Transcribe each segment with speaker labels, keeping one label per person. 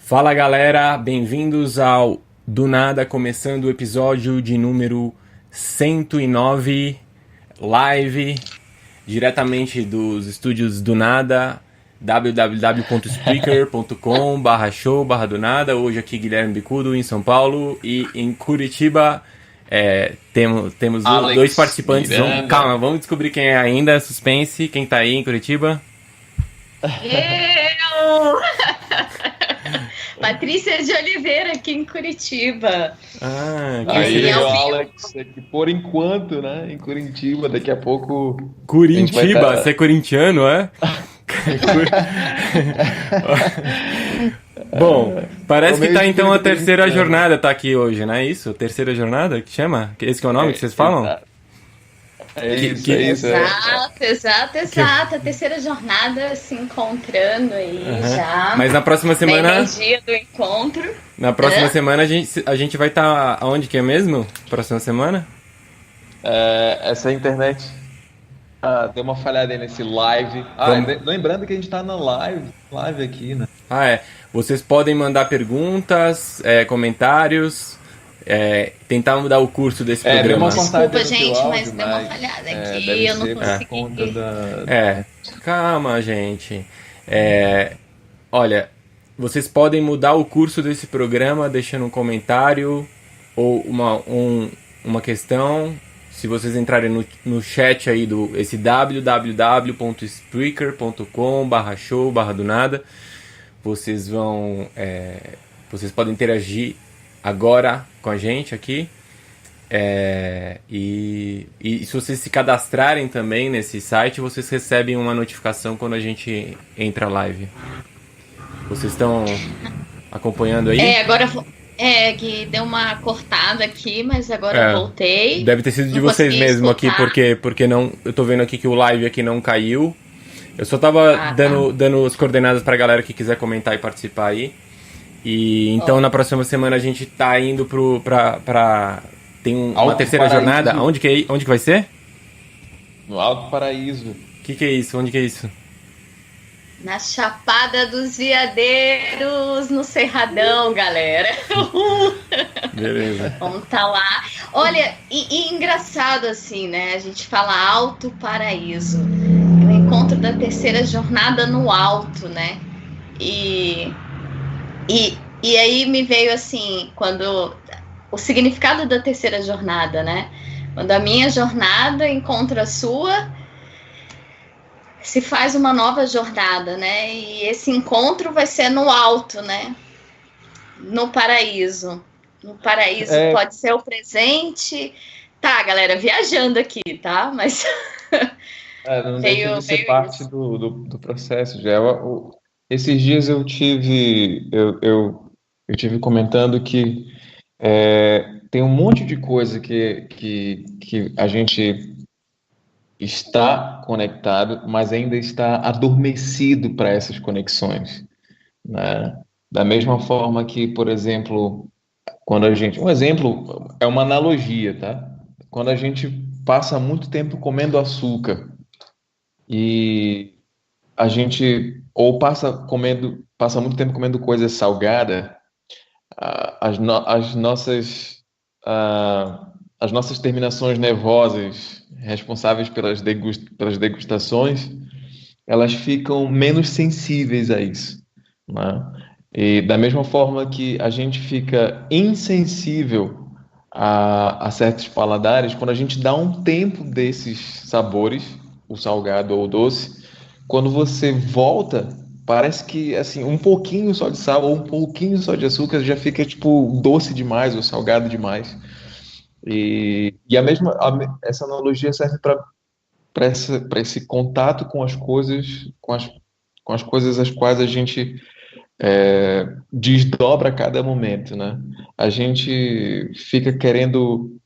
Speaker 1: Fala galera, bem-vindos ao Do Nada, começando o episódio de número 109, live, diretamente dos estúdios do Nada, www.spreaker.com/show/do nada. Hoje aqui Guilherme Bicudo em São Paulo e em Curitiba temos dois
Speaker 2: Alex
Speaker 1: participantes.
Speaker 2: Miranda.
Speaker 1: Calma, vamos descobrir quem é ainda, suspense, quem tá aí em Curitiba.
Speaker 3: Eu! Patrícia de Oliveira, aqui em Curitiba.
Speaker 1: Ah,
Speaker 3: E aí,
Speaker 2: Aí,
Speaker 3: ao
Speaker 2: o
Speaker 3: vivo?
Speaker 2: Alex, aqui por enquanto, né, em Curitiba. Daqui a pouco a gente vai
Speaker 1: Curitiba, você é
Speaker 2: estar.
Speaker 1: corintiano, é? Bom,
Speaker 2: Tô
Speaker 1: parece que
Speaker 2: meio
Speaker 1: tá então a
Speaker 2: espírito
Speaker 1: terceira
Speaker 2: corintiano.
Speaker 1: jornada tá aqui hoje, não é isso? Terceira jornada que chama? Esse que é o nome que
Speaker 2: É,
Speaker 1: vocês falam?
Speaker 2: exato. É
Speaker 1: Que,
Speaker 2: isso, é
Speaker 1: que,
Speaker 2: isso.
Speaker 3: Exato, exato,
Speaker 1: que-
Speaker 3: exato. A terceira jornada se encontrando aí
Speaker 1: Aham.
Speaker 3: já.
Speaker 1: Mas
Speaker 3: Na energia do encontro.
Speaker 1: na próxima
Speaker 3: Hã?
Speaker 1: semana a gente vai estar aonde que é mesmo? Próxima semana?
Speaker 2: Essa internet deu uma falhada aí nesse live.
Speaker 1: Vamos.
Speaker 2: Lembrando que a gente tá na live aqui, né?
Speaker 1: Ah, é. Vocês podem mandar perguntas, comentários, tentar mudar o curso desse
Speaker 2: Deu
Speaker 1: programa.
Speaker 2: uma cortada
Speaker 3: Desculpa,
Speaker 2: no teu
Speaker 3: gente, mas
Speaker 2: áudio,
Speaker 3: deu uma
Speaker 2: mas
Speaker 3: falhada aqui.
Speaker 2: deve
Speaker 3: Eu não
Speaker 2: ser por conta
Speaker 3: consegui.
Speaker 2: da.
Speaker 1: É, calma, gente. É, olha, vocês podem mudar o curso desse programa deixando um comentário ou uma questão. Se vocês entrarem no chat aí do esse www.spreaker.com/show/do nada, vocês vão, vocês podem interagir agora com a gente aqui. E se vocês se cadastrarem também nesse site, vocês recebem uma notificação quando a gente entra live. Vocês estão acompanhando aí?
Speaker 3: Agora que deu uma cortada aqui, mas agora eu
Speaker 1: É,
Speaker 3: voltei.
Speaker 1: deve ter sido de
Speaker 3: Não
Speaker 1: vocês
Speaker 3: consegui
Speaker 1: mesmo aqui,
Speaker 3: escutar.
Speaker 1: porque não, eu tô vendo aqui que o live aqui não caiu. Eu só tava
Speaker 3: Ah, tá.
Speaker 1: dando as coordenadas pra galera que quiser comentar e participar aí. E então
Speaker 3: Ó.
Speaker 1: na próxima semana a gente tá indo tem uma
Speaker 2: Alto
Speaker 1: terceira jornada.
Speaker 2: Paraíso.
Speaker 1: Onde que vai ser?
Speaker 2: No Alto Paraíso.
Speaker 1: O que é isso? Onde que é isso?
Speaker 3: Na Chapada dos Veadeiros, no Cerradão, galera.
Speaker 1: Beleza.
Speaker 3: Vamos tá lá. Olha, e engraçado assim, né? A gente fala Alto Paraíso. O encontro da terceira jornada no alto, né? E, e aí me veio assim, quando o significado da terceira jornada, né? Quando a minha jornada encontra a sua, se faz uma nova jornada, né? E esse encontro vai ser no alto, né? No paraíso. No paraíso
Speaker 2: É,
Speaker 3: pode ser o presente. Tá, galera, viajando aqui, tá? Mas
Speaker 2: não deixa de
Speaker 3: veio,
Speaker 2: ser
Speaker 3: veio
Speaker 2: parte
Speaker 3: isso.
Speaker 2: do processo, já. Esses dias eu tive comentando que tem um monte de coisa que a gente está conectado, mas ainda está adormecido para essas conexões, né? Da mesma forma que, por exemplo, quando a gente. Um exemplo é uma analogia, tá? Quando a gente passa muito tempo comendo açúcar e a gente ou passa muito tempo comendo coisa salgada, as nossas terminações nervosas responsáveis pelas degustações, elas ficam menos sensíveis a isso, né? E da mesma forma que a gente fica insensível a certos paladares, quando a gente dá um tempo desses sabores, o salgado ou o doce, quando você volta, parece que assim, um pouquinho só de sal ou um pouquinho só de açúcar já fica tipo doce demais ou salgado demais. E essa analogia serve para esse contato com as coisas, com as coisas as quais a gente desdobra a cada momento, né? A gente fica querendo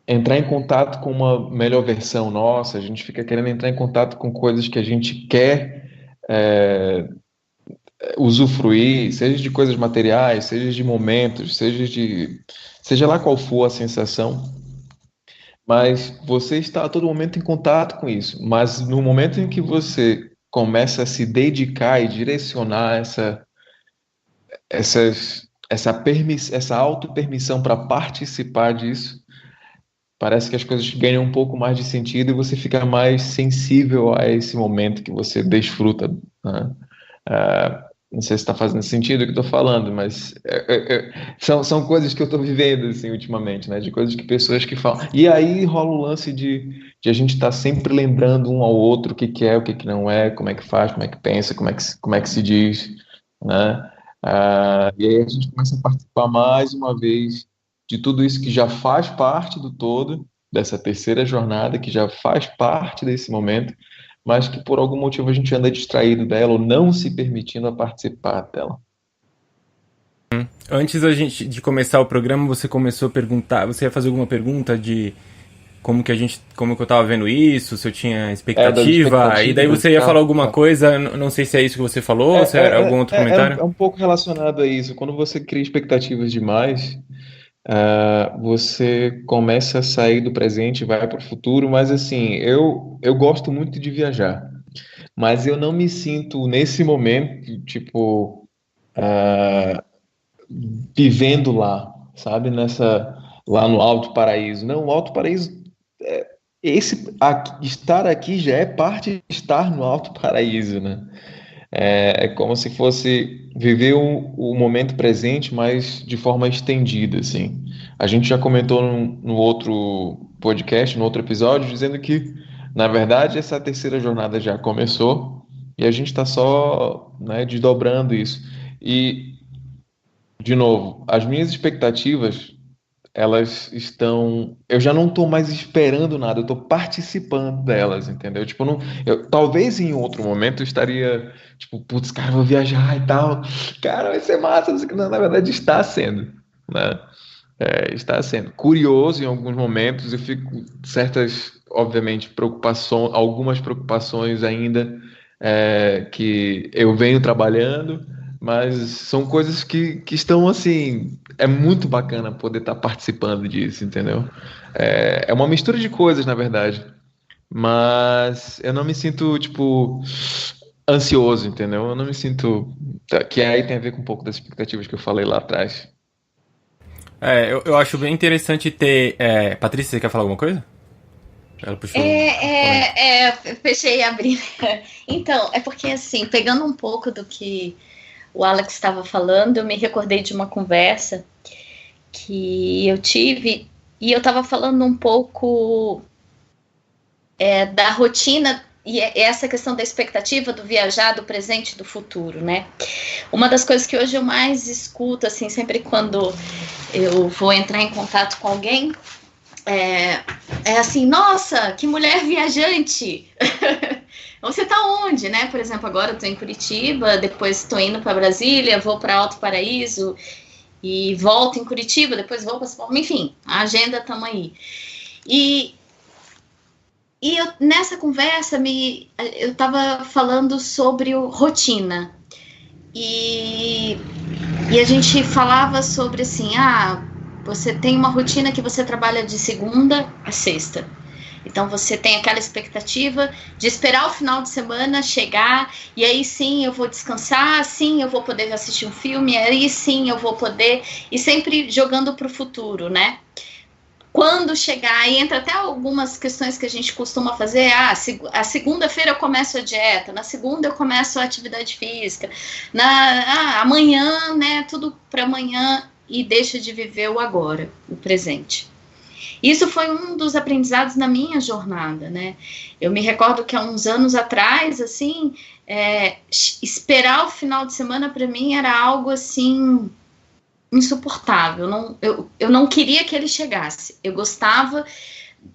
Speaker 2: entrar em contato com uma melhor versão nossa, a gente fica querendo entrar em contato com coisas que a gente quer usufruir, seja de coisas materiais, seja de momentos, seja lá qual for a sensação, mas você está a todo momento em contato com isso. Mas no momento em que você começa a se dedicar e direcionar essa auto-permissão para participar disso, parece que as coisas ganham um pouco mais de sentido e você fica mais sensível a esse momento que você desfruta, né? Não sei se está fazendo sentido o que eu estou falando, mas são coisas que eu estou vivendo assim, ultimamente, né? De coisas que pessoas que falam. E aí rola o lance de a gente estar sempre lembrando um ao outro o que que é, o que que não é, como é que faz, como é que pensa, como é que se diz, né? E aí a gente começa a participar mais uma vez de tudo isso que já faz parte do todo, dessa terceira jornada, que já faz parte desse momento, mas que por algum motivo a gente anda distraído dela ou não se permitindo a participar dela.
Speaker 1: Antes de começar o programa, você começou a perguntar, você ia fazer alguma pergunta de como que eu tava vendo isso, se eu tinha
Speaker 2: Das
Speaker 1: expectativa, e daí
Speaker 2: expectativas
Speaker 1: você
Speaker 2: e
Speaker 1: ia falar
Speaker 2: tal.
Speaker 1: alguma coisa, não sei se é isso que você falou, ou se era algum outro
Speaker 2: É
Speaker 1: comentário.
Speaker 2: um pouco relacionado a isso. Quando você cria expectativas demais, você começa a sair do presente e vai para o futuro, mas assim, eu gosto muito de viajar, mas eu não me sinto nesse momento, tipo, vivendo lá, sabe? Lá no Alto Paraíso. Não, o Alto Paraíso, estar aqui já é parte de estar no Alto Paraíso, né? É como se fosse viver o momento presente, mas de forma estendida, assim. A gente já comentou no outro podcast, no outro episódio, dizendo que, na verdade, essa terceira jornada já começou e a gente está só, né, desdobrando isso. E, de novo, as minhas expectativas, elas estão. Eu já não estou mais esperando nada, eu estou participando delas, entendeu? Tipo, não, talvez em outro momento eu estaria, tipo, putz, cara, eu vou viajar e tal. Cara, vai ser massa. Não sei o que. Não, na verdade, está sendo, né? Está sendo curioso em alguns momentos. Eu fico certas, obviamente, preocupações, algumas preocupações ainda que eu venho trabalhando, mas são coisas que estão assim. É muito bacana poder estar participando disso, entendeu? É uma mistura de coisas, na verdade. Mas eu não me sinto, tipo, ansioso, entendeu? Eu não me sinto. Que aí tem a ver com um pouco das expectativas que eu falei lá atrás.
Speaker 1: Eu acho bem interessante ter. Patrícia, você quer falar alguma coisa? Ela puxou.
Speaker 3: Eu fechei e abri. Então, é porque assim, pegando um pouco do que o Alex estava falando, eu me recordei de uma conversa que eu tive e eu estava falando um pouco da rotina e essa questão da expectativa do viajar, do presente e do futuro, né? Uma das coisas que hoje eu mais escuto, assim, sempre quando eu vou entrar em contato com alguém, é assim, nossa, que mulher viajante! Você tá onde, né? Por exemplo, agora eu tô em Curitiba, depois tô indo para Brasília, vou para Alto Paraíso e volto em Curitiba, depois vou para São Paulo, enfim, a agenda tamo aí. E nessa conversa eu estava falando sobre rotina e a gente falava sobre assim, você tem uma rotina que você trabalha de segunda a sexta. Então você tem aquela expectativa de esperar o final de semana chegar e aí sim eu vou descansar, sim eu vou poder assistir um filme, aí sim eu vou poder, e sempre jogando para o futuro, né? Quando chegar, e entra até algumas questões que a gente costuma fazer, a segunda-feira eu começo a dieta, na segunda eu começo a atividade física, amanhã, né, tudo para amanhã, e deixa de viver o agora, o presente. Isso foi um dos aprendizados na minha jornada, né? Eu me recordo que há uns anos atrás, assim, esperar o final de semana para mim era algo assim insuportável. Eu não queria que ele chegasse. Eu gostava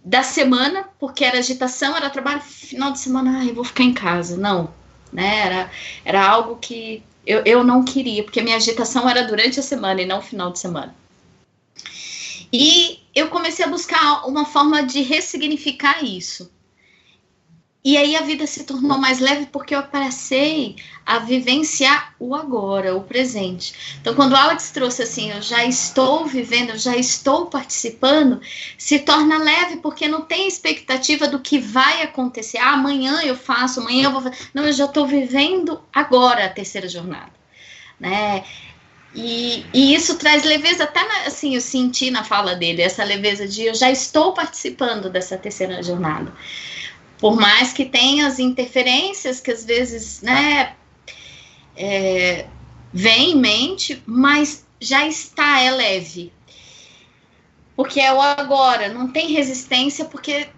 Speaker 3: da semana, porque era agitação, era trabalho, final de semana, eu vou ficar em casa. Não, né? Era algo que eu não queria, porque minha agitação era durante a semana e não final de semana. E eu comecei a buscar uma forma de ressignificar isso. E aí a vida se tornou mais leve porque eu passei a vivenciar o agora, o presente. Então, quando o Alex trouxe assim, eu já estou vivendo, eu já estou participando, se torna leve porque não tem expectativa do que vai acontecer. Amanhã eu faço, amanhã eu vou fazer. Não, eu já estou vivendo agora a terceira jornada, né? E isso traz leveza, até assim, eu senti na fala dele, essa leveza de eu já estou participando dessa terceira jornada. Por mais que tenha as interferências que às vezes, né, vem em mente, mas já está, é leve. Porque é o agora, não tem resistência porque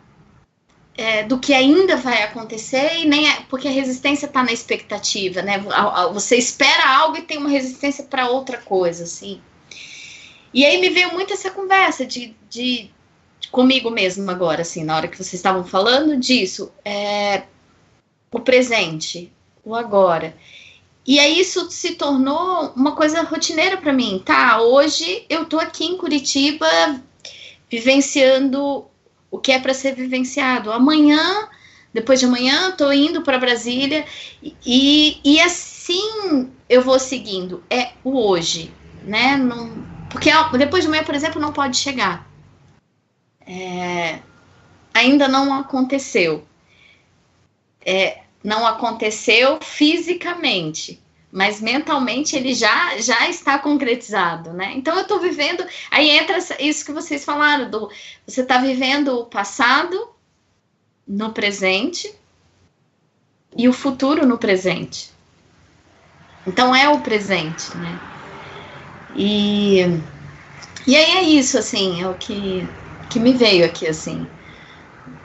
Speaker 3: do que ainda vai acontecer e nem porque a resistência está na expectativa, né? Você espera algo e tem uma resistência para outra coisa, assim. E aí me veio muito essa conversa de comigo mesmo agora, assim, na hora que vocês estavam falando disso, o presente, o agora. E aí isso se tornou uma coisa rotineira para mim, tá? Hoje eu tô aqui em Curitiba vivenciando o que é para ser vivenciado. Amanhã, depois de amanhã, estou indo para Brasília e assim eu vou seguindo. É o hoje, né? Não, porque depois de amanhã, por exemplo, não pode chegar. Ainda não aconteceu. Não aconteceu fisicamente, mas mentalmente ele já está concretizado, né? Então eu estou vivendo, aí entra isso que vocês falaram, você está vivendo o passado no presente e o futuro no presente. Então é o presente, né? E aí é isso, assim, é o que me veio aqui, assim.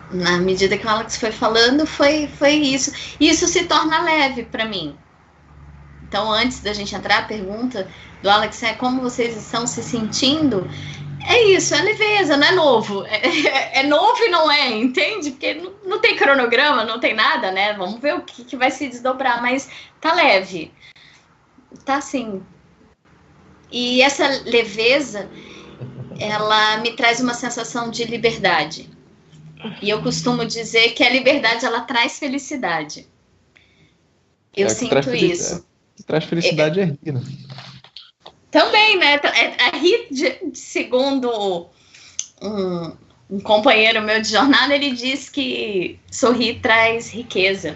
Speaker 3: Na medida que o Alex foi falando, foi isso. E isso se torna leve para mim. Então, antes da gente entrar, a pergunta do Alex é como vocês estão se sentindo. É isso, é leveza, não é novo. É novo e não é, entende? Porque não tem cronograma, não tem nada, né? Vamos ver o que vai se desdobrar, mas tá leve. Tá assim. E essa leveza, ela me traz uma sensação de liberdade. E eu costumo dizer que a liberdade, ela traz felicidade. Eu sinto isso.
Speaker 2: Que traz felicidade é rir, né?
Speaker 3: Também, né? Rir, segundo um companheiro meu de jornada, ele diz que sorrir traz riqueza.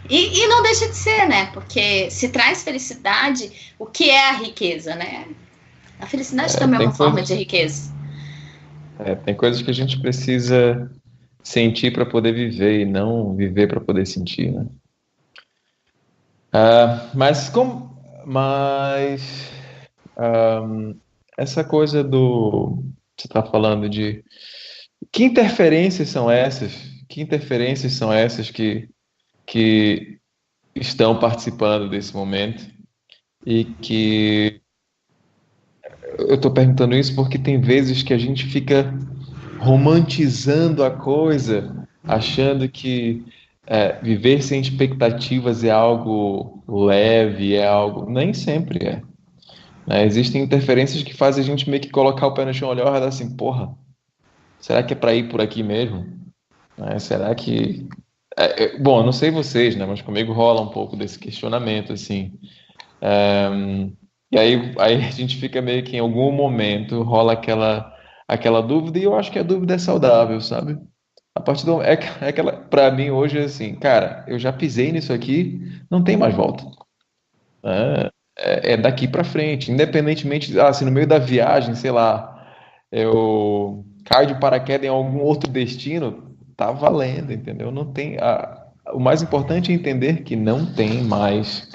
Speaker 3: E não deixa de ser, né? Porque se traz felicidade, o que é a riqueza, né? A felicidade também é uma forma de riqueza.
Speaker 2: Tem coisas que a gente precisa sentir para poder viver e não viver para poder sentir, né? Mas essa coisa você está falando de que interferências são essas? Que interferências são essas que estão participando desse momento? E que eu estou perguntando isso porque tem vezes que a gente fica romantizando a coisa, achando que viver sem expectativas é algo leve, é algo... Nem sempre é. Né? Existem interferências que fazem a gente meio que colocar o pé no chão, olhar e falar assim, porra, será que é para ir por aqui mesmo? Né? Será que... Bom, eu não sei vocês, né? Mas comigo rola um pouco desse questionamento, assim. E aí a gente fica meio que em algum momento rola aquela dúvida, e eu acho que a dúvida é saudável, sabe? A partir do aquela, para mim hoje é assim, cara, eu já pisei nisso aqui, não tem mais volta. É daqui para frente, independentemente, se no meio da viagem, sei lá, eu caio de paraquedas em algum outro destino, tá valendo, entendeu? Não tem, o mais importante é entender que não tem mais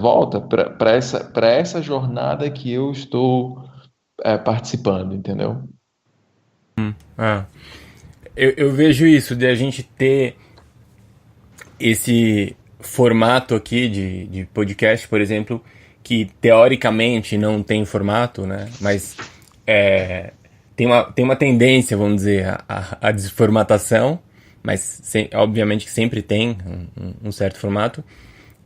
Speaker 2: volta para essa jornada que eu estou participando, entendeu?
Speaker 1: Eu vejo isso, de a gente ter esse formato aqui de podcast, por exemplo, que teoricamente não tem formato, né? Mas tem uma tendência, vamos dizer, a desformatação, mas obviamente que sempre tem um certo formato.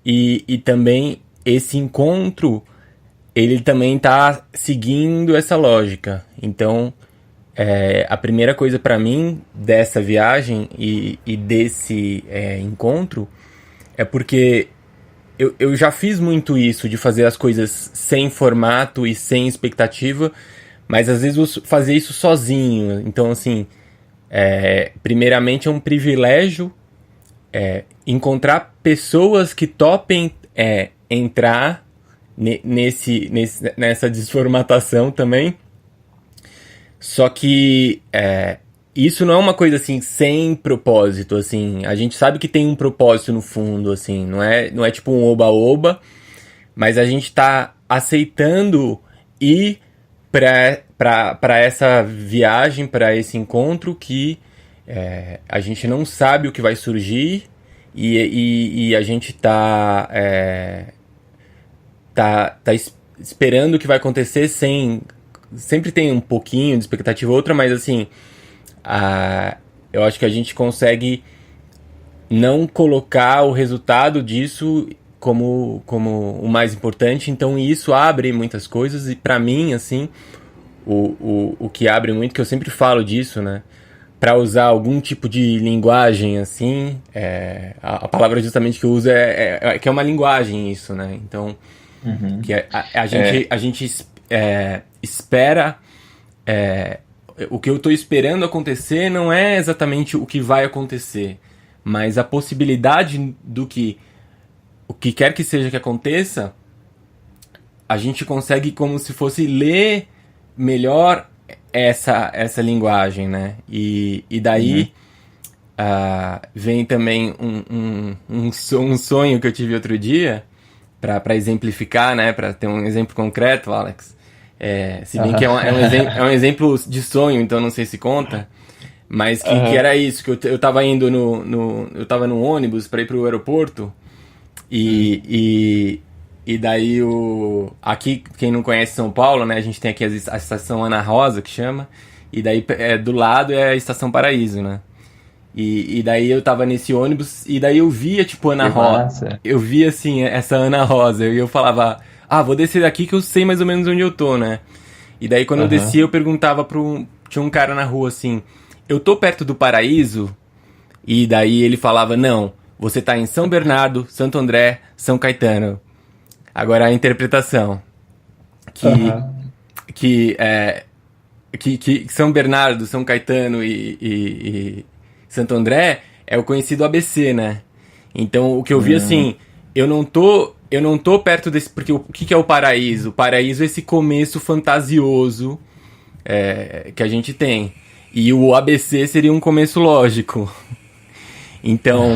Speaker 1: E também esse encontro, ele também está seguindo essa lógica. Então, a primeira coisa para mim dessa viagem e desse encontro é porque eu já fiz muito isso, de fazer as coisas sem formato e sem expectativa, mas às vezes eu fazer isso sozinho. Então, assim, primeiramente é um privilégio encontrar pessoas que topem entrar nessa desformatação também. Só que isso não é uma coisa assim sem propósito, assim. A gente sabe que tem um propósito no fundo, assim. Não é tipo um oba-oba, mas a gente tá aceitando ir para essa viagem, para esse encontro que a gente não sabe o que vai surgir e a gente tá esperando o que vai acontecer sem... Sempre tem um pouquinho de expectativa outra, mas assim, eu acho que a gente consegue não colocar o resultado disso como o mais importante, então isso abre muitas coisas, e pra mim, assim, o que abre muito, que eu sempre falo disso, né, pra usar algum tipo de linguagem, assim, a palavra justamente que eu uso que é uma linguagem isso, né, então, que a gente espera, o que eu tô esperando acontecer não é exatamente o que vai acontecer, mas a possibilidade do que o que quer que seja que aconteça, a gente consegue como se fosse ler melhor essa linguagem, né? E daí vem também um sonho que eu tive outro dia, para exemplificar, né? Para ter um exemplo concreto, Alex. Se bem que é um exemplo de sonho, então não sei se conta, mas que era isso, que eu tava indo eu tava no ônibus para ir pro aeroporto. E daí aqui, quem não conhece São Paulo, né, a gente tem aqui a estação Ana Rosa, que chama, e daí do lado é a estação Paraíso, né? E daí eu tava nesse ônibus, e daí eu via, tipo, Ana Rosa. Eu via, assim, essa Ana Rosa, e eu falava, vou descer daqui que eu sei mais ou menos onde eu tô, né? E daí quando eu descia, eu perguntava tinha um cara na rua, assim, eu tô perto do Paraíso? E daí ele falava, não, você tá em São Bernardo, Santo André, São Caetano. Agora a interpretação. Que São Bernardo, São Caetano e Santo André é o conhecido ABC, né? Então o que eu vi assim, eu não tô perto desse... Porque o que é o paraíso? O paraíso é esse começo fantasioso que a gente tem. E o ABC seria um começo lógico. Então,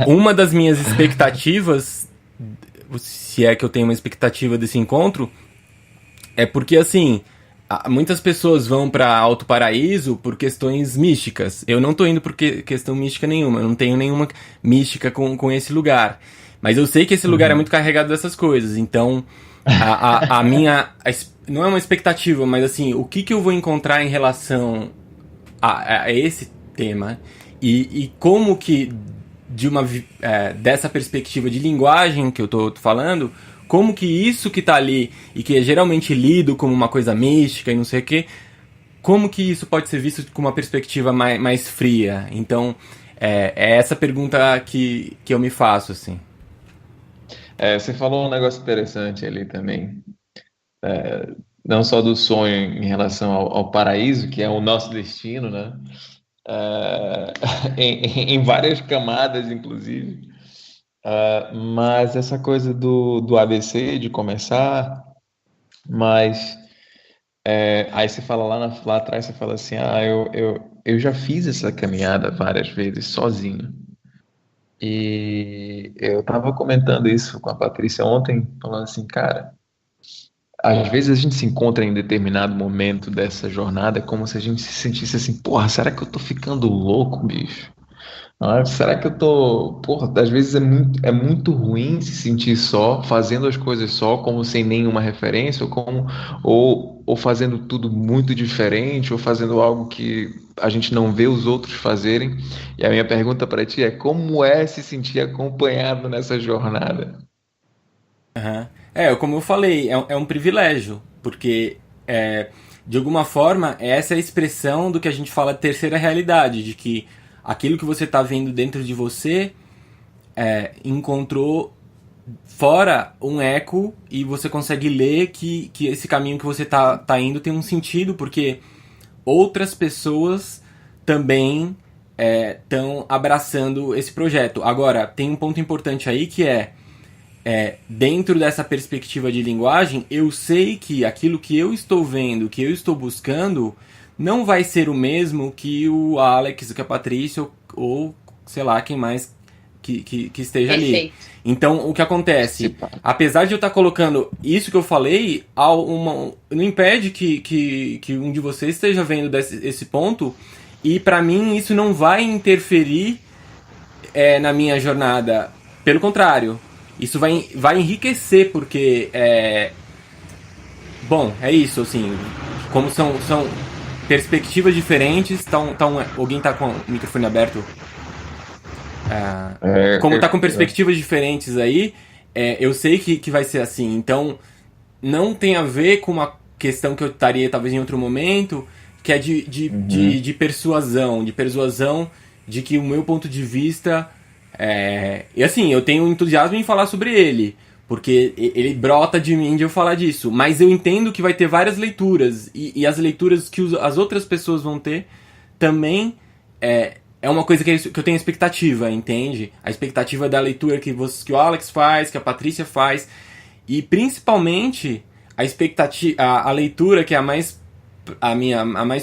Speaker 1: uma das minhas expectativas, se é que eu tenho uma expectativa desse encontro, é porque, assim, muitas pessoas vão para Alto Paraíso por questões místicas. Eu não tô indo por questão mística nenhuma, eu não tenho nenhuma mística com esse lugar. Mas eu sei que esse lugar é muito carregado dessas coisas, então a minha... não é uma expectativa, mas assim, o que eu vou encontrar em relação a esse tema... E como que, dessa perspectiva de linguagem que eu tô falando, como que isso que tá ali, e que é geralmente lido como uma coisa mística e não sei o quê, como que isso pode ser visto com uma perspectiva mais fria? Então, é essa pergunta que eu me faço, assim.
Speaker 2: Você falou um negócio interessante ali também, não só do sonho em relação ao paraíso, que é o nosso destino, né? Em várias camadas, inclusive. Mas essa coisa do ABC, de começar, mas aí você fala lá atrás, você fala assim, eu já fiz essa caminhada várias vezes sozinho. E eu tava comentando isso com a Patrícia ontem, falando assim, cara, às vezes a gente se encontra em determinado momento dessa jornada como se a gente se sentisse assim, porra, será que eu tô ficando louco, bicho? Será que eu tô... Porra, às vezes é muito ruim se sentir só, fazendo as coisas só, como sem nenhuma referência, ou fazendo tudo muito diferente, ou fazendo algo que a gente não vê os outros fazerem. E a minha pergunta para ti é, como é se sentir acompanhado nessa jornada?
Speaker 1: Como eu falei, é um privilégio, porque, de alguma forma, essa é a expressão do que a gente fala terceira realidade, de que aquilo que você está vendo dentro de você encontrou fora um eco e você consegue ler que esse caminho que você tá indo tem um sentido, porque outras pessoas também estão abraçando esse projeto. Agora, tem um ponto importante aí que dentro dessa perspectiva de linguagem, eu sei que aquilo que eu estou vendo, que eu estou buscando, não vai ser o mesmo que o Alex, que a Patrícia, ou sei lá, quem mais que esteja ali.
Speaker 3: Perfeito.
Speaker 1: Então, o que acontece? Apesar de eu estar colocando isso que eu falei, não impede que um de vocês esteja vendo esse ponto, e para mim isso não vai interferir na minha jornada. Pelo contrário, isso vai enriquecer, porque bom, é isso, assim, como são perspectivas diferentes. Alguém tá com o microfone aberto? Como tá com perspectivas diferentes aí, eu sei que vai ser assim. Então, não tem a ver com uma questão que eu estaria talvez em outro momento, que é de persuasão, de que o meu ponto de vista... E assim, eu tenho entusiasmo em falar sobre ele, porque ele brota de mim de eu falar disso. Mas eu entendo que vai ter várias leituras, e as leituras que as outras pessoas vão ter também... É uma coisa que eu tenho expectativa, entende? A expectativa da leitura que o Alex faz, que a Patrícia faz. E principalmente a leitura que é a mais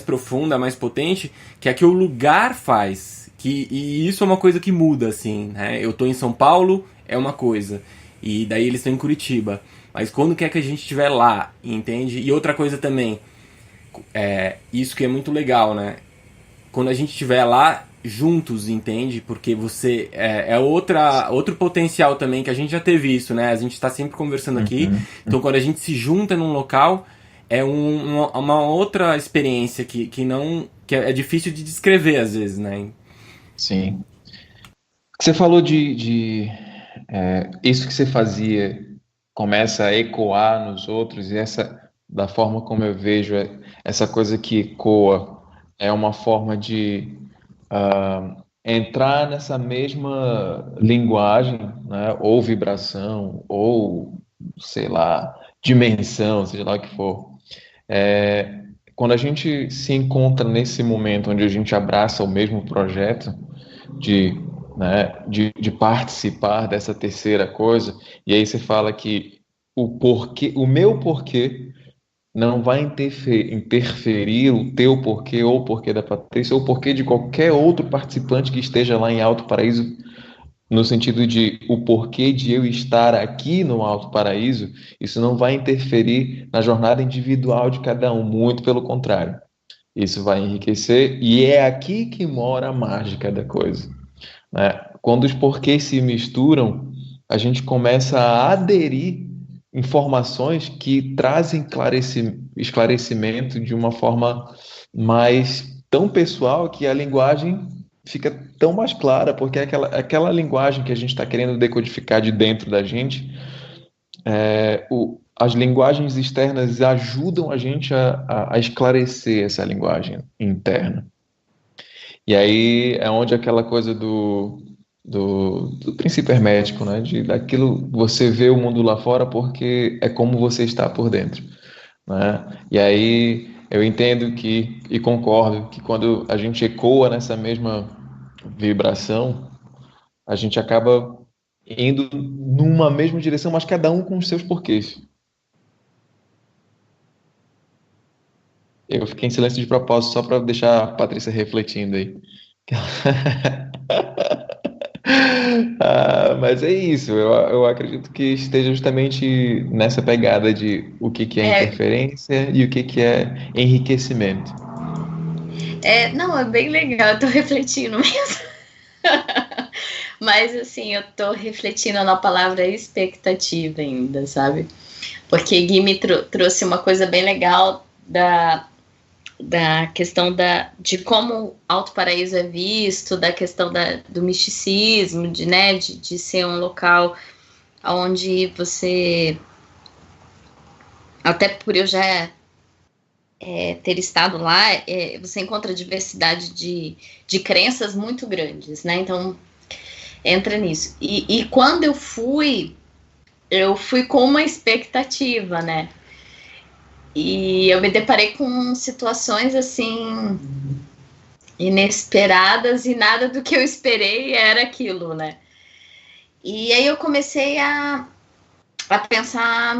Speaker 1: profunda, a mais potente, que é a que o lugar faz. E isso é uma coisa que muda, assim, né? Eu tô em São Paulo, é uma coisa. E daí eles estão em Curitiba. Mas quando quer que a gente estiver lá, entende? E outra coisa também, isso que é muito legal, né? Quando a gente estiver lá juntos, entende? Porque você outro potencial também, que a gente já teve isso, né? A gente está sempre conversando aqui. Então, quando a gente se junta num local, uma outra experiência que é difícil de descrever às vezes, né?
Speaker 2: Sim. Você falou de isso que você fazia começa a ecoar nos outros, e da forma como eu vejo, essa coisa que ecoa é uma forma de entrar nessa mesma linguagem, né, ou vibração, ou, sei lá, dimensão, seja lá o que for. Quando a gente se encontra nesse momento onde a gente abraça o mesmo projeto de participar dessa terceira coisa, e aí você fala que o meu porquê não vai interferir o teu porquê, ou o porquê da Patrícia, ou o porquê de qualquer outro participante que esteja lá em Alto Paraíso, no sentido de o porquê de eu estar aqui no Alto Paraíso. Isso não vai interferir na jornada individual de cada um, muito pelo contrário. Isso vai enriquecer, e é aqui que mora a mágica da coisa, né? Quando os porquês se misturam, a gente começa a aderir informações que trazem esclarecimento de uma forma tão pessoal, que a linguagem fica tão mais clara, porque aquela linguagem que a gente está querendo decodificar de dentro da gente, as linguagens externas ajudam a gente a esclarecer essa linguagem interna. E aí é onde aquela coisa do princípio hermético, né? Daquilo, você vê o mundo lá fora porque é como você está por dentro, né? E aí eu entendo e concordo que quando a gente ecoa nessa mesma vibração, a gente acaba indo numa mesma direção, mas cada um com os seus porquês. Eu fiquei em silêncio de propósito só para deixar a Patrícia refletindo aí. Mas é isso, eu acredito que esteja justamente nessa pegada de o que é interferência e o que é enriquecimento.
Speaker 3: Não, é bem legal, eu tô refletindo mesmo. Mas assim, eu tô refletindo na palavra expectativa ainda, sabe? Porque Gui me trouxe uma coisa bem legal da questão de como Alto Paraíso é visto, da questão do misticismo, de ser um local onde você, até por eu já ter estado lá, você encontra diversidade de crenças muito grandes, né? Então, entra nisso. E quando eu fui com uma expectativa, né? E eu me deparei com situações, assim, inesperadas, e nada do que eu esperei era aquilo, né? E aí eu comecei a a pensar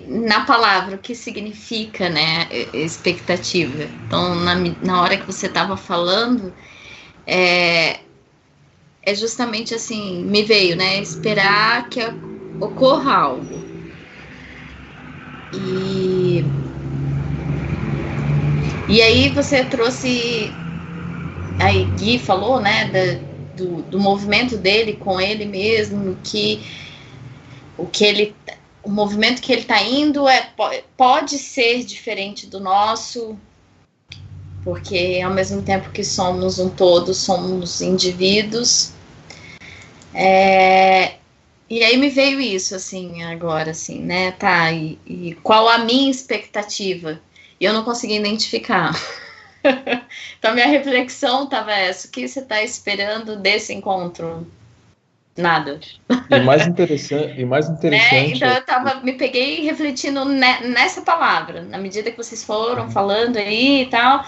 Speaker 3: na palavra, o que significa, né, expectativa. Então, na hora que você estava falando, é justamente assim, me veio, né, esperar que ocorra algo. E aí você trouxe, aí Gui falou, né, do movimento dele com ele mesmo, o movimento que ele está indo pode ser diferente do nosso, porque ao mesmo tempo que somos um todo, somos indivíduos. E aí me veio isso, assim, agora, assim, né, tá, e qual a minha expectativa? E eu não consegui identificar. Então, minha reflexão estava essa, o que você está esperando desse encontro? Nada.
Speaker 2: E mais interessante,
Speaker 3: Né? Então eu me peguei refletindo nessa palavra, na medida que vocês foram falando aí e tal,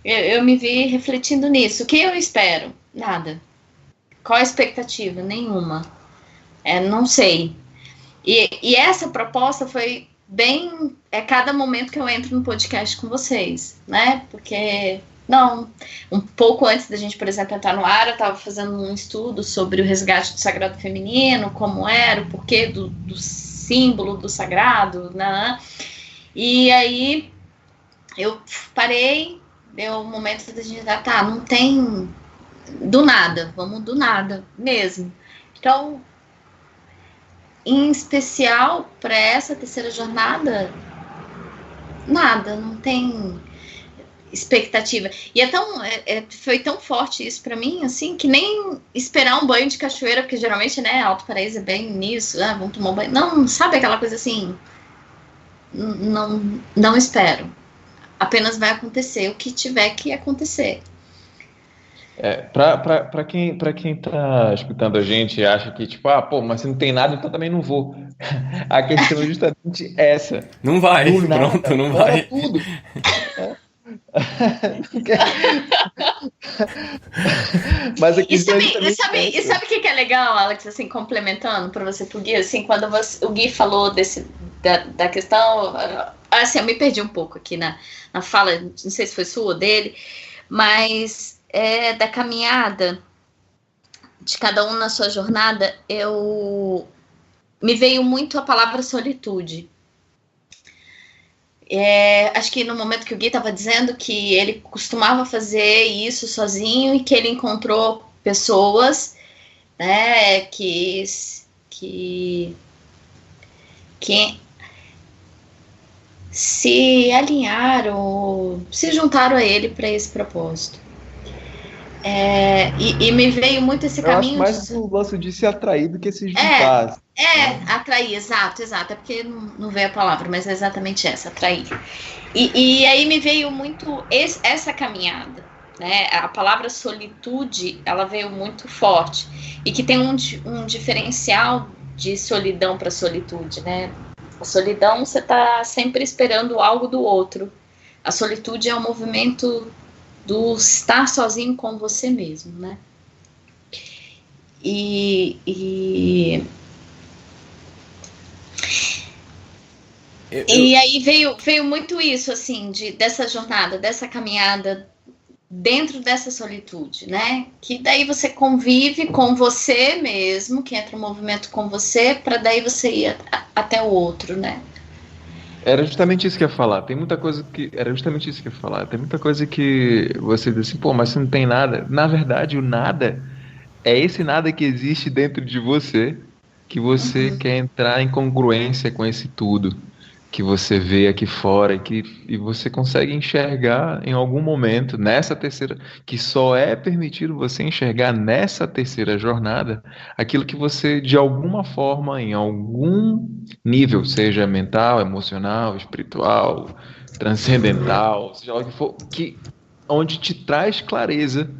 Speaker 3: eu me vi refletindo nisso. O que eu espero? Nada. Qual a expectativa? Nenhuma. Não sei. E essa proposta foi bem... cada momento que eu entro no podcast com vocês, né? Porque... Não, um pouco antes da gente, por exemplo, entrar no ar, eu estava fazendo um estudo sobre o resgate do sagrado feminino, como era, o porquê do símbolo do sagrado, né? E aí eu parei, deu um momento da gente, não tem do nada, vamos do nada mesmo. Então, em especial para essa terceira jornada, nada, não tem expectativa. E foi tão forte isso pra mim, assim, que nem esperar um banho de cachoeira, porque geralmente, né, Alto Paraíso é bem nisso, vamos tomar um banho. Não, sabe aquela coisa assim? Não espero. Apenas vai acontecer o que tiver que acontecer.
Speaker 2: Para quem tá escutando a gente e acha que, tipo, mas se não tem nada, então também não vou. A questão é justamente essa.
Speaker 1: Não vai,
Speaker 2: Do nada,
Speaker 1: pronto, não vai.
Speaker 2: Tudo. Mas aqui
Speaker 3: e sabe o que é legal, Alex, assim, complementando para você pro Gui, assim, quando o Gui falou da questão, assim, eu me perdi um pouco aqui na fala, não sei se foi sua ou dele, mas da caminhada de cada um na sua jornada, me veio muito a palavra solitude. Acho que no momento que o Gui estava dizendo que ele costumava fazer isso sozinho e que ele encontrou pessoas, né, que se alinharam, se juntaram a ele para esse propósito. E me veio muito esse caminho.
Speaker 2: Eu acho mais o lance de se atrair do que se juntar.
Speaker 3: Atrair, exato, é porque não veio a palavra, mas é exatamente essa, atrair. E aí me veio muito essa caminhada, né? A palavra solitude, ela veio muito forte, e que tem um diferencial de solidão para solitude, né? A solidão, você tá sempre esperando algo do outro. A solitude é um movimento do estar sozinho com você mesmo, né? E aí veio muito isso, assim, dessa jornada, dessa caminhada dentro dessa solitude, né? Que daí você convive com você mesmo, que entra um movimento com você, para daí você ir até o outro, né?
Speaker 2: Era justamente isso que eu ia falar. Era justamente isso que eu ia falar. Tem muita coisa que você diz assim, mas se não tem nada. Na verdade, o nada é esse nada que existe dentro de você, que você quer entrar em congruência com esse tudo que você vê aqui fora e você consegue enxergar em algum momento nessa terceira, que só é permitido você enxergar nessa terceira jornada aquilo que você de alguma forma, em algum nível, seja mental, emocional, espiritual, transcendental, seja lá o que for, onde te traz clareza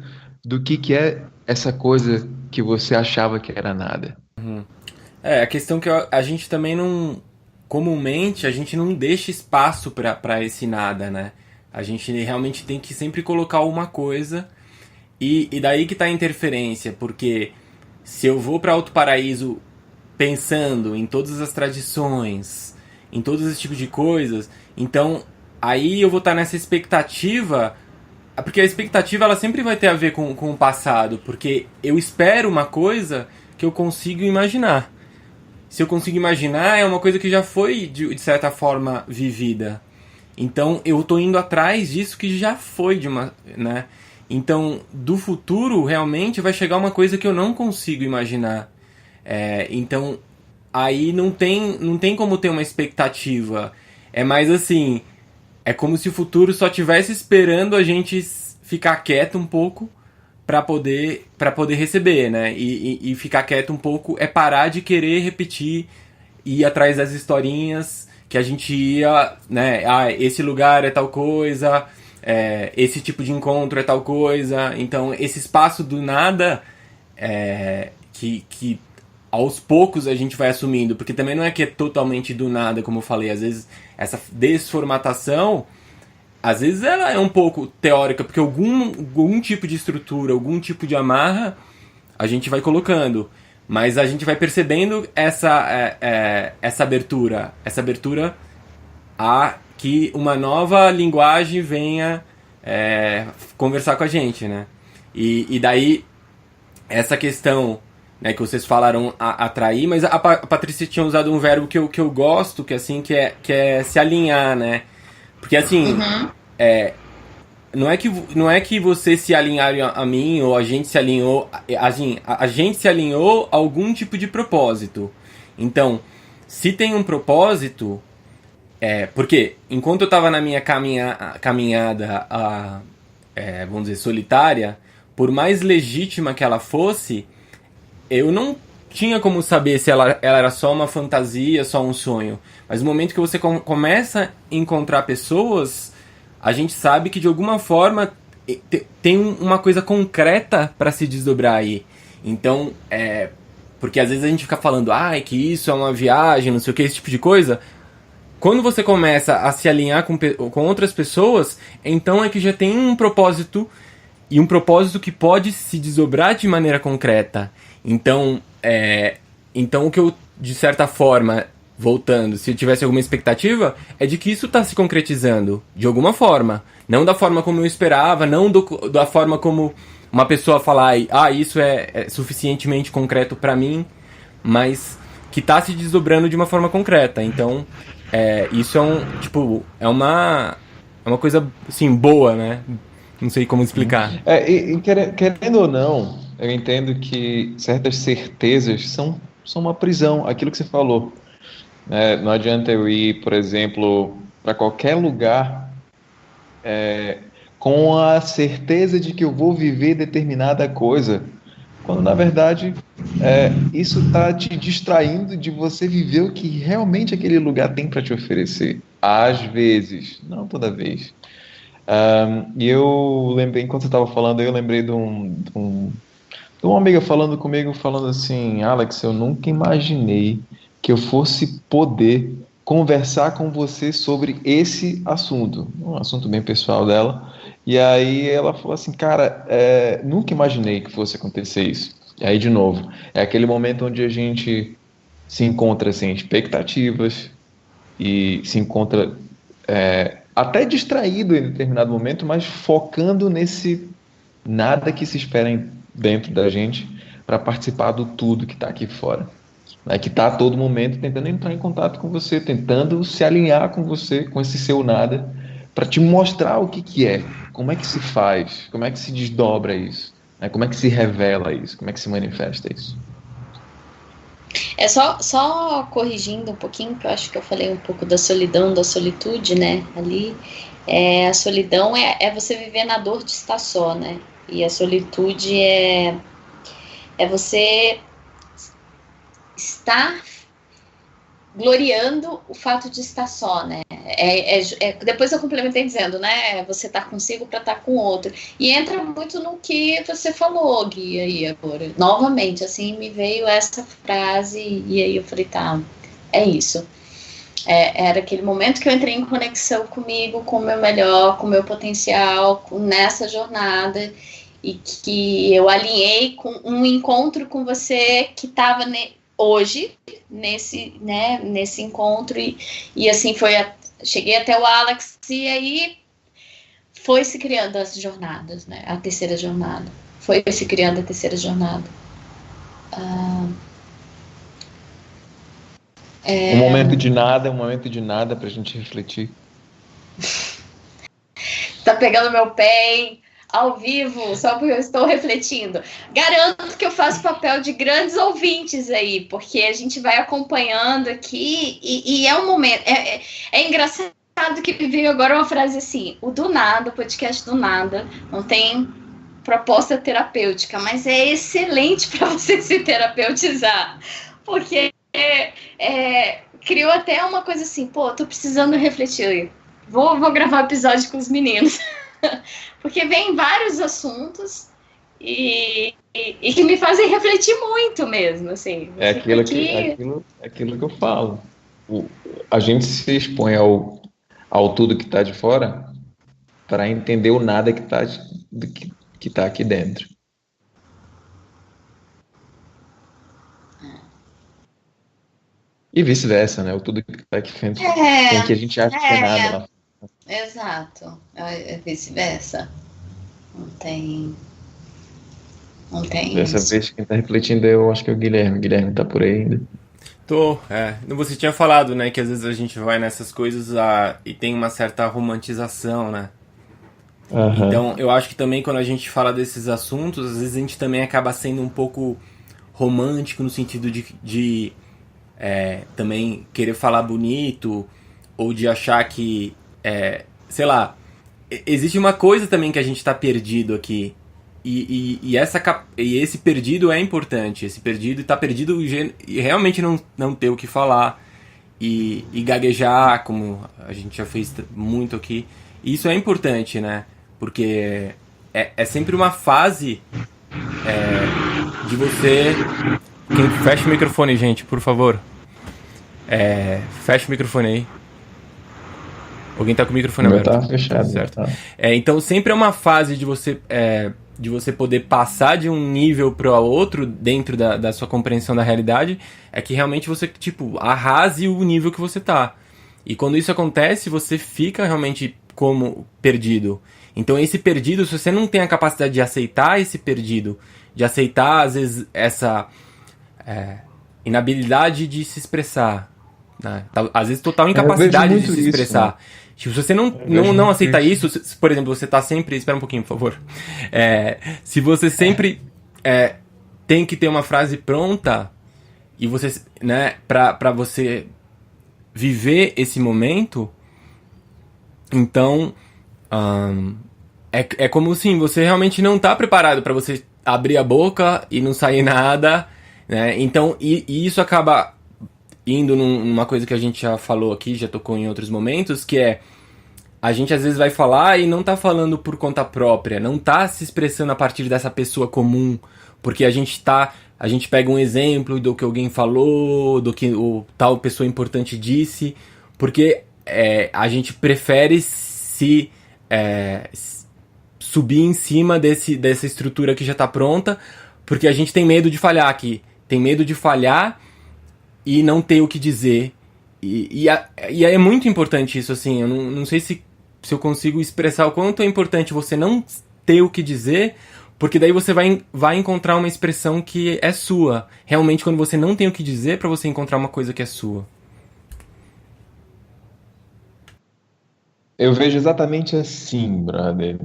Speaker 2: do que é essa coisa que você achava que era nada.
Speaker 1: A questão que a gente também não... Comumente, a gente não deixa espaço para esse nada, né? A gente realmente tem que sempre colocar uma coisa e daí que tá a interferência, porque se eu vou para Alto Paraíso pensando em todas as tradições, em todos esse tipo de coisas, então aí eu vou estar nessa expectativa, porque a expectativa ela sempre vai ter a ver com o passado, porque eu espero uma coisa que eu consigo imaginar. Se eu consigo imaginar, é uma coisa que já foi, de certa forma, vivida. Então, eu tô indo atrás disso que já foi de uma... né? Então, do futuro, realmente, vai chegar uma coisa que eu não consigo imaginar. Então, aí não tem como ter uma expectativa. É mais assim, é como se o futuro só estivesse esperando a gente ficar quieto um pouco para poder receber, né? E ficar quieto um pouco é parar de querer repetir, ir atrás das historinhas que a gente ia, né? Ah, esse lugar é tal coisa, esse tipo de encontro é tal coisa. Então, esse espaço do nada que aos poucos a gente vai assumindo, porque também não é que é totalmente do nada, como eu falei, às vezes essa desformatação, às vezes ela é um pouco teórica, porque algum tipo de estrutura, algum tipo de amarra, a gente vai colocando. Mas a gente vai percebendo essa abertura a que uma nova linguagem venha conversar com a gente, né? E daí, essa questão, né, que vocês falaram atrair, mas a Patrícia tinha usado um verbo que eu gosto, que é se alinhar, né? Porque assim, não é que você se alinharam a mim ou a gente se alinhou, a gente se alinhou a algum tipo de propósito. Então, se tem um propósito, porque enquanto eu estava na minha caminhada, vamos dizer, solitária, por mais legítima que ela fosse, eu não tinha como saber se ela era só uma fantasia, só um sonho. Mas no momento que você começa a encontrar pessoas, a gente sabe que de alguma forma tem uma coisa concreta para se desdobrar aí. Então, porque às vezes a gente fica falando, que isso é uma viagem, não sei o que, esse tipo de coisa. Quando você começa a se alinhar com outras pessoas, então é que já tem um propósito, e um propósito que pode se desdobrar de maneira concreta. Então o que eu, de certa forma, voltando, se eu tivesse alguma expectativa, é de que isso está se concretizando, de alguma forma. Não da forma como eu esperava, não da forma como uma pessoa falar, isso é suficientemente concreto para mim, mas que está se desdobrando de uma forma concreta. Então, isso é uma coisa, assim, boa, né? Não sei como explicar.
Speaker 2: Querendo ou não, eu entendo que certas certezas são uma prisão, aquilo que você falou. Não adianta eu ir, por exemplo, para qualquer lugar com a certeza de que eu vou viver determinada coisa, quando na verdade isso está te distraindo de você viver o que realmente aquele lugar tem para te oferecer. Às vezes, não toda vez. E eu lembrei, enquanto você estava falando, eu lembrei de uma amiga falando comigo, falando assim, Alex, eu nunca imaginei que eu fosse poder conversar com você sobre esse assunto, um assunto bem pessoal dela. E aí ela falou assim, cara, nunca imaginei que fosse acontecer isso. E aí, de novo, é aquele momento onde a gente se encontra sem expectativas e se encontra até distraído em determinado momento, mas focando nesse nada que se espera dentro da gente para participar do tudo que está aqui fora. Que está a todo momento tentando entrar em contato com você, tentando se alinhar com você, com esse seu nada, para te mostrar o que é, como é que se faz, como é que se desdobra isso, como é que se revela isso, como é que se manifesta isso.
Speaker 3: Só corrigindo um pouquinho, que eu acho que eu falei um pouco da solidão, da solitude, né, ali. A solidão é você viver na dor de estar só, né, e a solitude é você estar gloriando o fato de estar só, né? Depois eu complementei dizendo, né? Você estar consigo para estar com o outro. E entra muito no que você falou, Gui, aí agora. Novamente, assim, me veio essa frase e aí eu falei, tá, é isso. Era aquele momento que eu entrei em conexão comigo, com o meu melhor, com o meu potencial, nessa jornada, e que eu alinhei com um encontro com você que estava hoje, nesse encontro, e assim cheguei até o Alex, e aí foi se criando as jornadas, né? A terceira jornada. Foi se criando a terceira jornada.
Speaker 2: Um momento de nada pra gente refletir.
Speaker 3: Tá pegando meu pé, hein? Ao vivo, só porque eu estou refletindo. Garanto que eu faço papel de grandes ouvintes aí, porque a gente vai acompanhando aqui e é um momento. É engraçado que me veio agora uma frase assim: o do nada, o podcast do nada, não tem proposta terapêutica, mas é excelente para você se terapeutizar, porque criou até uma coisa assim: pô, tô precisando refletir. Vou gravar um episódio com os meninos. Porque vem vários assuntos e que me fazem refletir muito mesmo, assim.
Speaker 2: É aquilo que eu falo. A gente se expõe ao tudo que está de fora para entender o nada que está aqui dentro. E vice-versa, né? O tudo que está aqui dentro tem que a gente acha que é nada lá.
Speaker 3: Exato. É vice-versa. Não tem
Speaker 2: Dessa
Speaker 3: isso.
Speaker 2: vez quem está refletindo eu acho que é o Guilherme. Guilherme está por aí ainda.
Speaker 1: Você tinha falado, né, que às vezes a gente vai nessas coisas e tem uma certa romantização, né?
Speaker 2: Uhum.
Speaker 1: Então, eu acho que também quando a gente fala desses assuntos, às vezes a gente também acaba sendo um pouco romântico no sentido de também querer falar bonito ou de achar que, sei lá, existe uma coisa também que a gente está perdido aqui. E esse perdido é importante. Esse perdido está perdido e realmente não ter o que falar. E gaguejar, como a gente já fez muito aqui. E isso é importante, né? Porque é sempre uma fase de você... Fecha o microfone, gente, por favor. Fecha o microfone aí. Alguém tá com o microfone aberto?
Speaker 2: Tá fechado.
Speaker 1: Certo.
Speaker 2: Tá.
Speaker 1: Então sempre é uma fase de você poder passar de um nível para o outro dentro da sua compreensão da realidade, é que realmente você, tipo, arrase o nível que você tá. E quando isso acontece, você fica realmente como perdido. Então esse perdido, se você não tem a capacidade de aceitar esse perdido, de aceitar, às vezes, essa inabilidade de se expressar, né? Às vezes total incapacidade de se expressar.
Speaker 2: Isso, né?
Speaker 1: Tipo, se você não aceita isso, se, por exemplo, você tá sempre... Espera um pouquinho, por favor. Se você sempre tem que ter uma frase pronta e você, né, pra você viver esse momento, então é como assim, você realmente não tá preparado pra você abrir a boca e não sair nada, né? Então, e isso acaba indo numa coisa que a gente já falou aqui, já tocou em outros momentos, que é a gente às vezes vai falar e não tá falando por conta própria, não tá se expressando a partir dessa pessoa comum, porque a gente pega um exemplo do que alguém falou, do que o tal pessoa importante disse, porque a gente prefere se subir em cima dessa estrutura que já tá pronta, porque a gente tem medo de falhar aqui, tem medo de falhar e não ter o que dizer. E é muito importante isso, assim. Eu não sei se eu consigo expressar o quanto é importante você não ter o que dizer, porque daí você vai encontrar uma expressão que é sua. Realmente, quando você não tem o que dizer, pra você encontrar uma coisa que é sua.
Speaker 2: Eu vejo exatamente assim, brother.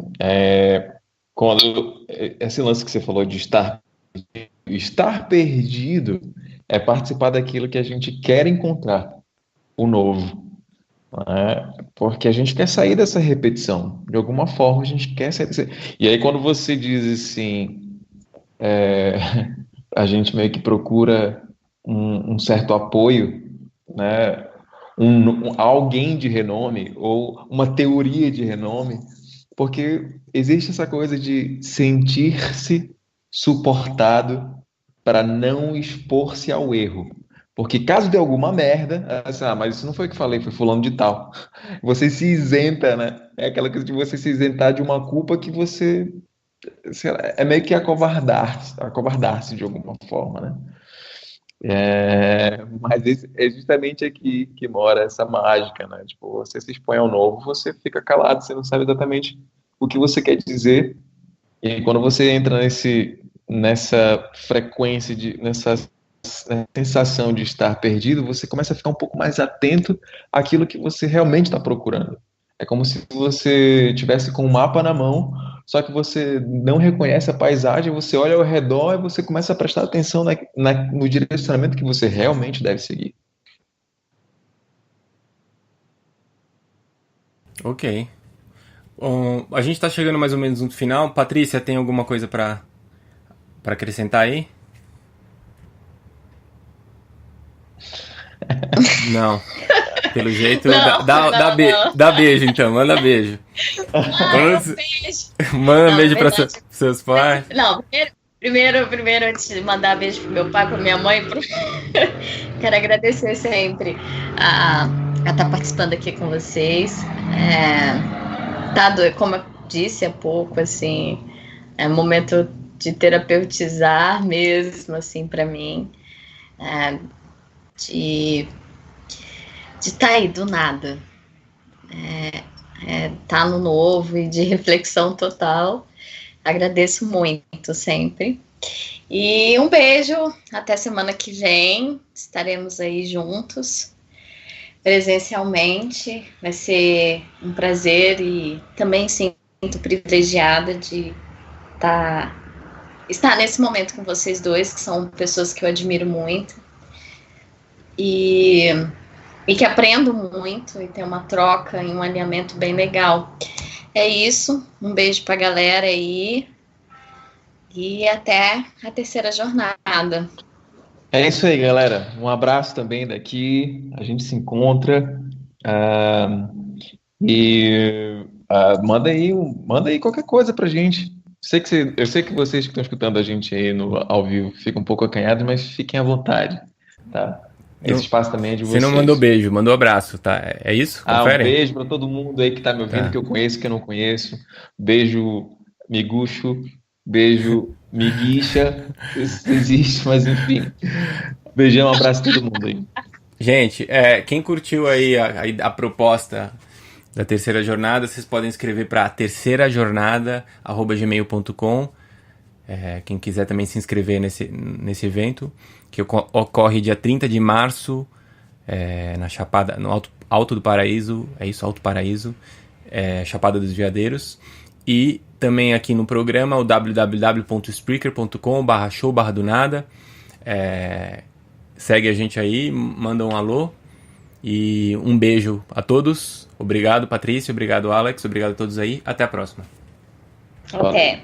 Speaker 2: Quando esse lance que você falou de estar perdido é participar daquilo que a gente quer encontrar, o novo, né? Porque a gente quer sair dessa repetição, de alguma forma a gente quer sair dessa... E aí quando você diz assim, a gente meio que procura um certo apoio, né? Alguém de renome ou uma teoria de renome, porque existe essa coisa de sentir-se suportado para não expor-se ao erro. Porque caso dê alguma merda, mas isso não foi o que falei, foi fulano de tal. Você se isenta, né? É aquela coisa de você se isentar de uma culpa que você, sei lá, é meio que acovardar-se de alguma forma, né? Mas é justamente aqui que mora essa mágica, né? Tipo, você se expõe ao novo, você fica calado, você não sabe exatamente o que você quer dizer. E quando você entra nessa frequência, nessa sensação de estar perdido, você começa a ficar um pouco mais atento àquilo que você realmente está procurando. É como se você tivesse com um mapa na mão, só que você não reconhece a paisagem, você olha ao redor e você começa a prestar atenção no direcionamento que você realmente deve seguir.
Speaker 1: Ok. Bom, a gente tá chegando mais ou menos no final. Patrícia, tem alguma coisa para acrescentar aí? Não. Pelo jeito,
Speaker 3: Não,
Speaker 1: dá beijo então, manda beijo.
Speaker 3: Beijo.
Speaker 1: Manda
Speaker 3: Não,
Speaker 1: beijo
Speaker 3: na
Speaker 1: para
Speaker 3: verdade,
Speaker 1: seus pais.
Speaker 3: Não, primeiro, antes de mandar beijo pro meu pai, pra minha mãe, quero agradecer sempre a estar participando aqui com vocês. Como eu disse há pouco, assim, é um momento de terapeutizar mesmo, assim, para mim. De estar aí do nada. Tá no novo e de reflexão total. Agradeço muito sempre. E um beijo, até semana que vem. Estaremos aí juntos, presencialmente. Vai ser um prazer e também sinto privilegiada de estar nesse momento com vocês dois, que são pessoas que eu admiro muito. E que aprendo muito e tem uma troca e um alinhamento bem legal. É isso, um beijo pra galera aí e até a terceira jornada.
Speaker 2: É isso aí, galera. Um abraço também daqui. A gente se encontra. ah, manda aí qualquer coisa pra gente. Eu sei que vocês que estão escutando a gente aí ao vivo ficam um pouco acanhados, mas fiquem à vontade, tá? Esse espaço também é de
Speaker 1: Você não mandou
Speaker 2: vocês.
Speaker 1: beijo, mandou abraço, tá? É isso?
Speaker 2: Um
Speaker 1: Confere?
Speaker 2: beijo para todo mundo aí que tá me ouvindo,
Speaker 1: Tá.
Speaker 2: que eu conheço, que eu não conheço. Beijo, miguxo. Beijo, miguixa. Isso existe, mas enfim. Beijão, um abraço a todo mundo aí.
Speaker 1: Gente, quem curtiu aí a proposta da terceira jornada, vocês podem escrever para terceirajornada@gmail.com. Quem quiser também se inscrever nesse evento, que ocorre dia 30 de março, na Chapada, no Alto do Paraíso, Alto Paraíso, Chapada dos Veadeiros. E também aqui no programa, o www.spreaker.com/show/do-nada. Segue a gente aí, manda um alô. E um beijo a todos. Obrigado, Patrícia. Obrigado, Alex. Obrigado a todos aí. Até a próxima.
Speaker 3: Até.